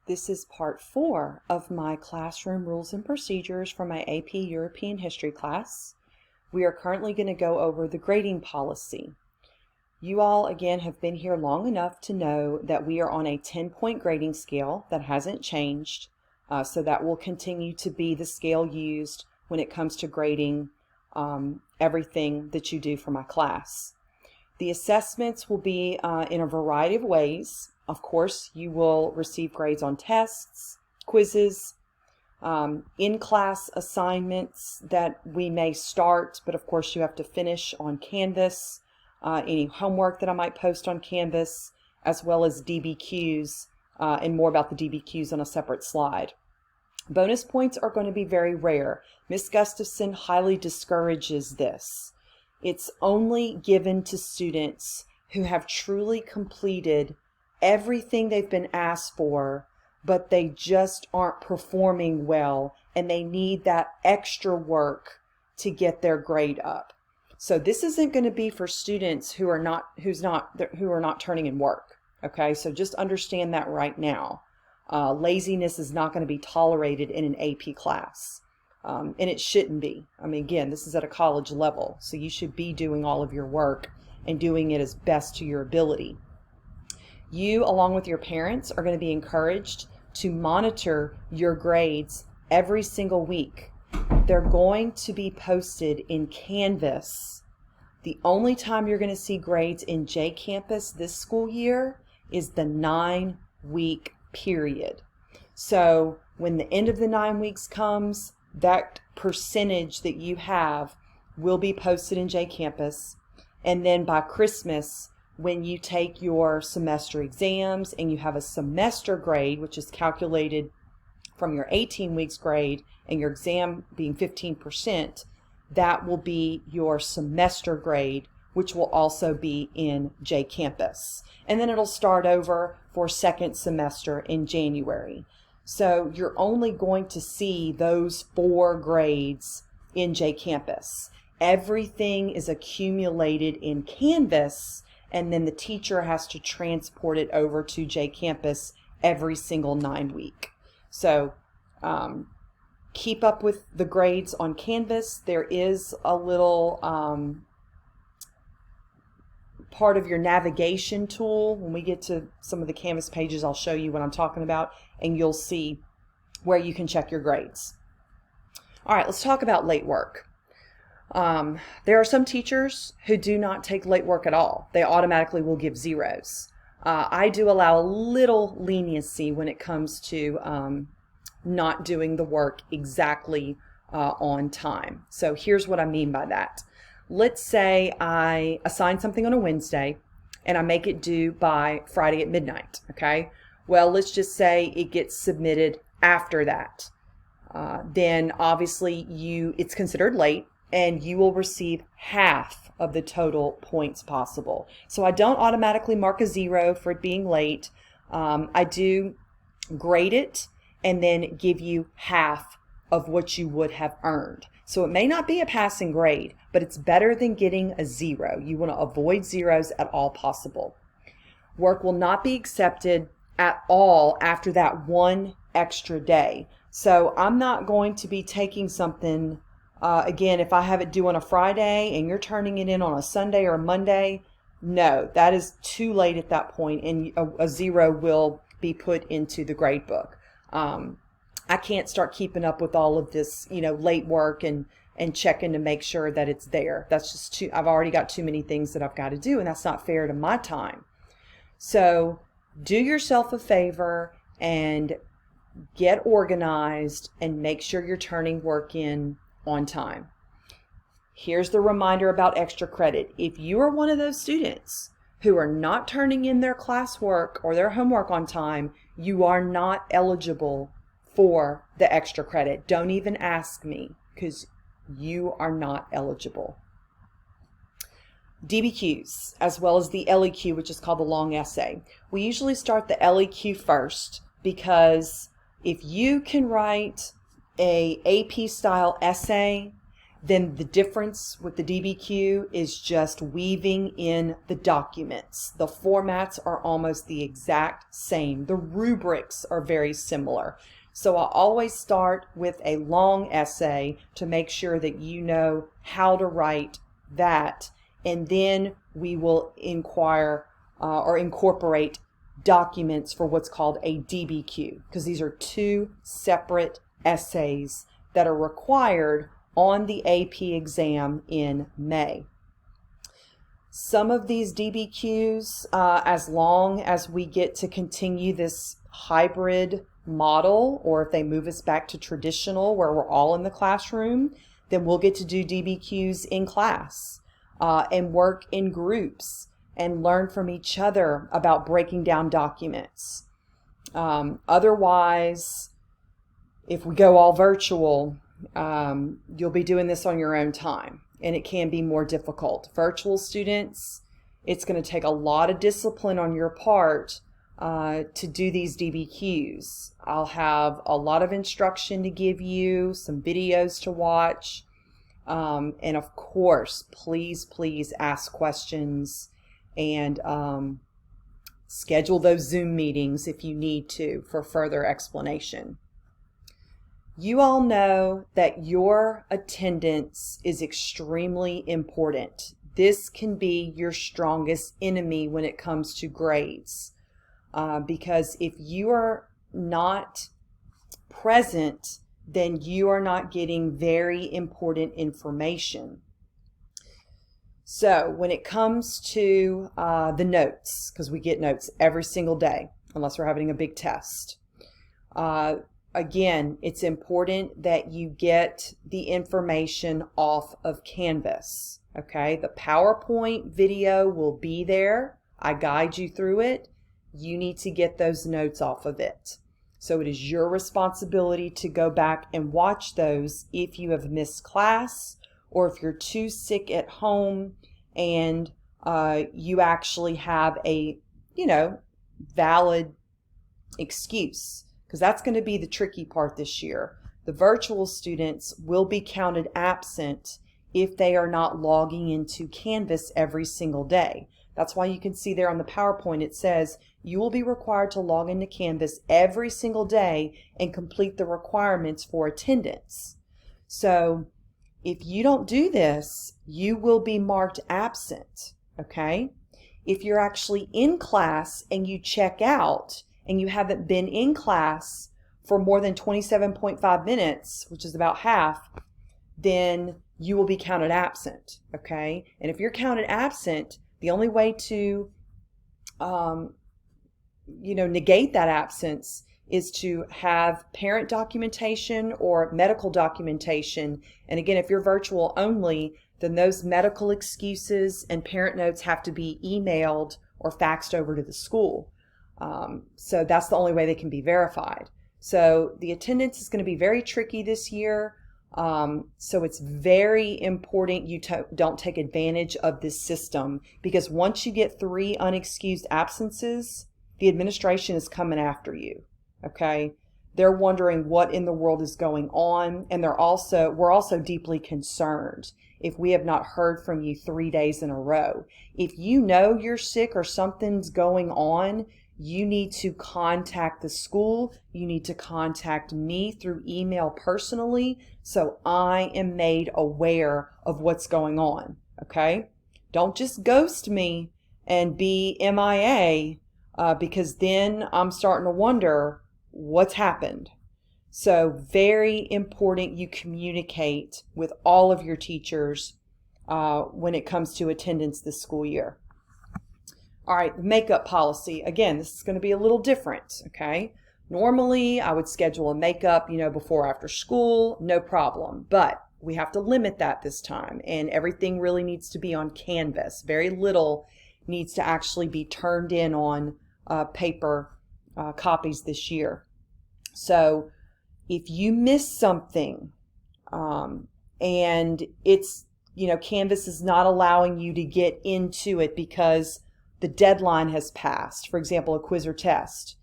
This is part 4 of my classroom rules and procedures for my AP European History class. We are currently going to go over the grading policy. You all, again, have been here long enough to know that we are on a 10-point grading scale that hasn't changed, so that will continue to be the scale used when it comes to grading everything that you do for my class. The assessments will be in a variety of ways. Of course, you will receive grades on tests, quizzes, in-class assignments that we may start, but of course you have to finish on Canvas, any homework that I might post on Canvas, as well as DBQs, and more about the DBQs on a separate slide. Bonus points are going to be very rare. Ms. Gustafson highly discourages this. It's only given to students who have truly completed everything they've been asked for, but they just aren't performing well and they need that extra work to get their grade up. So this isn't going to be for students who are not turning in work. Okay, so just understand that right now. Laziness is not going to be tolerated in an AP class. And it shouldn't be. I mean, again, this is at a college level, so you should be doing all of your work and doing it as best to your ability. You, along with your parents, are going to be encouraged to monitor your grades every single week. They're going to be posted in Canvas. The only time you're going to see grades in JCampus this school year is the 9-week period. So when the end of the 9 weeks comes, that percentage that you have will be posted in JCampus. And then by Christmas, when you take your semester exams and you have a semester grade, which is calculated from your 18 weeks grade and your exam being 15%, that will be your semester grade, which will also be in JCampus. And then it'll start over for second semester in January. So you're only going to see those 4 grades in JCampus. Everything is accumulated in Canvas, and then the teacher has to transport it over to JCampus every single 9 week. So keep up with the grades on Canvas. There is a little part of your navigation tool. When we get to some of the Canvas pages, I'll show you what I'm talking about, and you'll see where you can check your grades. All right, let's talk about late work. There are some teachers who do not take late work at all. They automatically will give zeros. I do allow a little leniency when it comes to not doing the work exactly on time. So here's what I mean by that. Let's say I assign something on a Wednesday and I make it due by Friday at midnight, okay? Well, let's just say it gets submitted after that. Then obviously it's considered late and you will receive half of the total points possible. So I don't automatically mark a 0 for it being late. I do grade it and then give you half of what you would have earned. So it may not be a passing grade, but it's better than getting a 0. You want to avoid zeros at all possible. Work will not be accepted at all after that one extra day. So I'm not going to be taking something, again, if I have it due on a Friday and you're turning it in on a Sunday or a Monday, no, that is too late at that point, and a 0 will be put into the grade book. I can't start keeping up with all of this, late work and checking to make sure that it's there. That's just I've already got too many things that I've got to do, and that's not fair to my time. So do yourself a favor and get organized and make sure you're turning work in on time. Here's the reminder about extra credit. If you are one of those students who are not turning in their classwork or their homework on time, you are not eligible for the extra credit. Don't even ask me, because you are not eligible. DBQs, as well as the LEQ, which is called the long essay. We usually start the LEQ first, because if you can write a AP style essay Then the difference with the DBQ is just weaving in the documents. The formats are almost the exact same. The rubrics are very similar. So I always start with a long essay to make sure that you know how to write that, and then we will inquire or incorporate documents for what's called a DBQ, because these are two separate essays that are required on the AP exam in May. Some of these DBQs, as long as we get to continue this hybrid model, or if they move us back to traditional where we're all in the classroom, then we'll get to do DBQs in class and work in groups and learn from each other about breaking down documents. Otherwise, if we go all virtual, you'll be doing this on your own time, and it can be more difficult. Virtual students, it's going to take a lot of discipline on your part to do these DBQs. I'll have a lot of instruction to give you, some videos to watch, and of course, please ask questions and schedule those Zoom meetings if you need to for further explanation. You all know that your attendance is extremely important. This can be your strongest enemy when it comes to grades, because if you are not present, then you are not getting very important information. So when it comes to the notes, because we get notes every single day, unless we're having a big test, again, it's important that you get the information off of Canvas, okay? The PowerPoint video will be there. I guide you through it. You need to get those notes off of it. So it is your responsibility to go back and watch those if you have missed class, or if you're too sick at home and you actually have a, valid excuse. Because that's going to be the tricky part this year. The virtual students will be counted absent if they are not logging into Canvas every single day. That's why you can see there on the PowerPoint it says you will be required to log into Canvas every single day and complete the requirements for attendance. So if you don't do this, you will be marked absent, okay? If you're actually in class and you check out, and you haven't been in class for more than 27.5 minutes, which is about half, then you will be counted absent, okay? And if you're counted absent, the only way to, negate that absence is to have parent documentation or medical documentation. And again, if you're virtual only, then those medical excuses and parent notes have to be emailed or faxed over to the school. So that's the only way they can be verified. So the attendance is going to be very tricky this year. So it's very important you don't take advantage of this system, because once you get 3 unexcused absences, the administration is coming after you. Okay? They're wondering what in the world is going on, and we're also deeply concerned if we have not heard from you 3 days in a row. If you know you're sick or something's going on, you need to contact the school. You need to contact me through email personally, so I am made aware of what's going on, okay? Don't just ghost me and be MIA, because then I'm starting to wonder what's happened. So very important you communicate with all of your teachers when it comes to attendance this school year. All right, makeup policy. Again, this is going to be a little different, okay? Normally, I would schedule a makeup, before or after school, no problem. But we have to limit that this time, and everything really needs to be on Canvas. Very little needs to actually be turned in on paper copies this year. So if you miss something and it's, Canvas is not allowing you to get into it because the deadline has passed, for example, a quiz or test,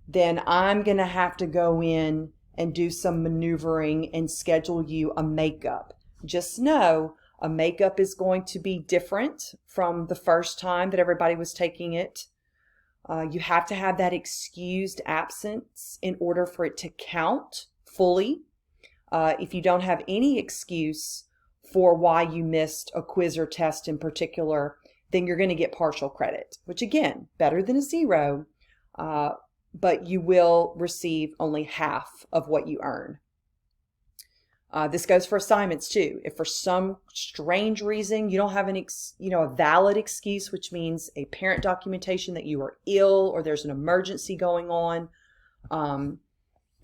then I'm going to have to go in and do some maneuvering and schedule you a makeup. just know a makeup is going to be different from the first time that everybody was taking it. You have to have that excused absence in order for it to count fully. If you don't have any excuse for why you missed a quiz or test in particular, then you're going to get partial credit, which again, better than a 0, but you will receive only half of what you earn. This goes for assignments too. If for some strange reason you don't have a valid excuse, which means a parent documentation that you are ill or there's an emergency going on,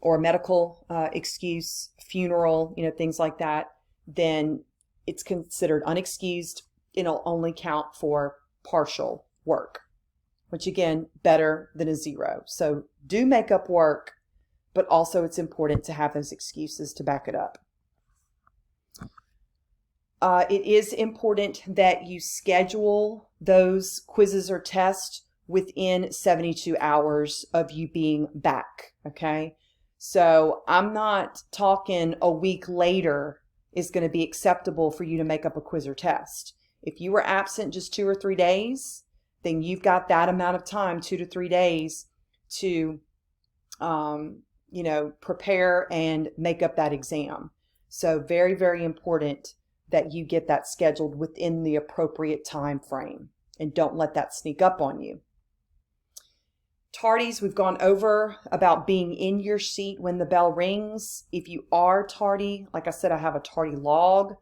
or a medical excuse, funeral, things like that, then it's considered unexcused. It'll only count for partial work, which again, better than a 0. So do make up work, but also it's important to have those excuses to back it up. It is important that you schedule those quizzes or tests within 72 hours of you being back, okay? So I'm not talking a week later is going to be acceptable for you to make up a quiz or test. If you were absent just 2 or 3 days, then you've got that amount of time, 2 to 3 days, to prepare and make up that exam. So very, very important that you get that scheduled within the appropriate time frame, and don't let that sneak up on you. Tardies, we've gone over about being in your seat when the bell rings. If you are tardy, like I said, I have a tardy log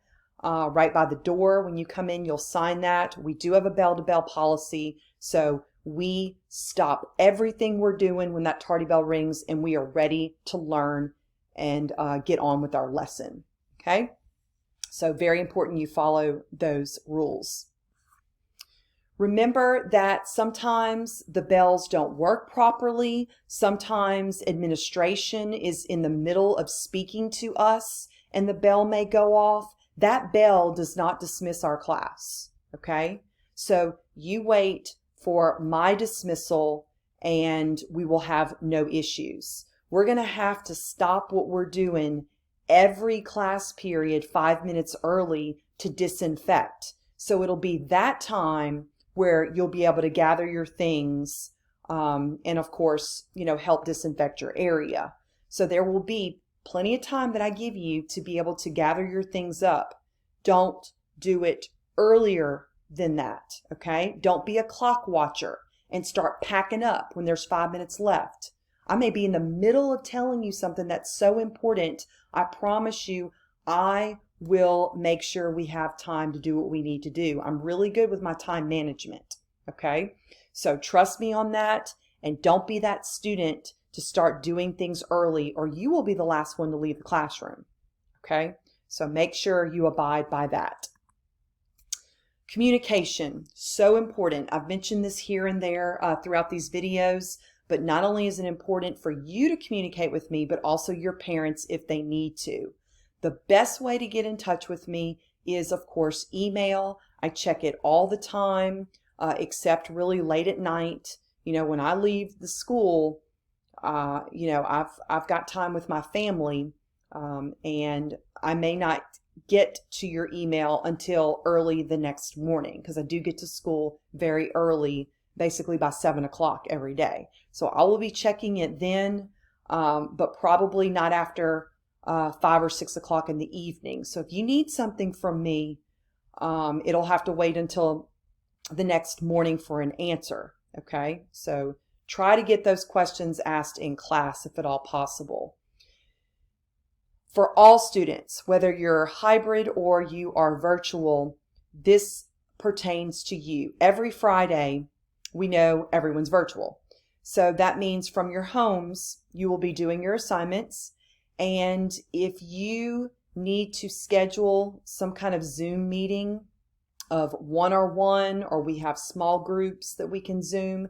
right by the door. When you come in, you'll sign that. We do have a bell-to-bell policy, so we stop everything we're doing when that tardy bell rings, and we are ready to learn and get on with our lesson, okay? So very important you follow those rules. Remember that sometimes the bells don't work properly. Sometimes administration is in the middle of speaking to us and the bell may go off. That bell does not dismiss our class, okay? So you wait for my dismissal and we will have no issues. We're going to have to stop what we're doing every class period 5 minutes early to disinfect. So it'll be that time where you'll be able to gather your things and of course, help disinfect your area. So there will be plenty of time that I give you to be able to gather your things up. Don't do it earlier than that, okay? Don't be a clock watcher and start packing up when there's 5 minutes left. I may be in the middle of telling you something that's so important. I promise you, I will make sure we have time to do what we need to do. I'm really good with my time management, okay? So trust me on that, and don't be that student to start doing things early or you will be the last one to leave the classroom, okay? So make sure you abide by that. Communication, so important. I've mentioned this here and there throughout these videos, but not only is it important for you to communicate with me, but also your parents if they need to. The best way to get in touch with me is, of course, email. I check it all the time, except really late at night. When I leave the school, I've got time with my family, and I may not get to your email until early the next morning because I do get to school very early, basically by 7 o'clock every day. So I will be checking it then, but probably not after 5 or 6 o'clock in the evening. So if you need something from me, it'll have to wait until the next morning for an answer, okay? So try to get those questions asked in class if at all possible. For all students, whether you're hybrid or you are virtual, this pertains to you. Every Friday, we know everyone's virtual. So that means from your homes, you will be doing your assignments. And if you need to schedule some kind of Zoom meeting of one-on-one, or we have small groups that we can Zoom,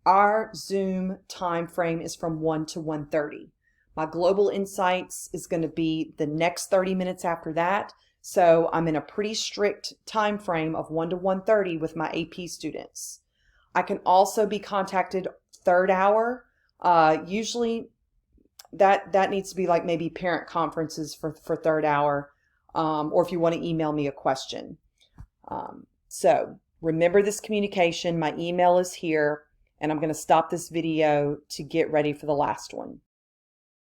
our Zoom time frame is from 1 to 1:30. My Global Insights is going to be the next 30 minutes after that. So I'm in a pretty strict time frame of 1 to 1:30 with my AP students. I can also be contacted third hour. Usually that needs to be like maybe parent conferences for third hour. or if you want to email me a question. So remember this communication. My email is here, and I'm going to stop this video to get ready for the last one.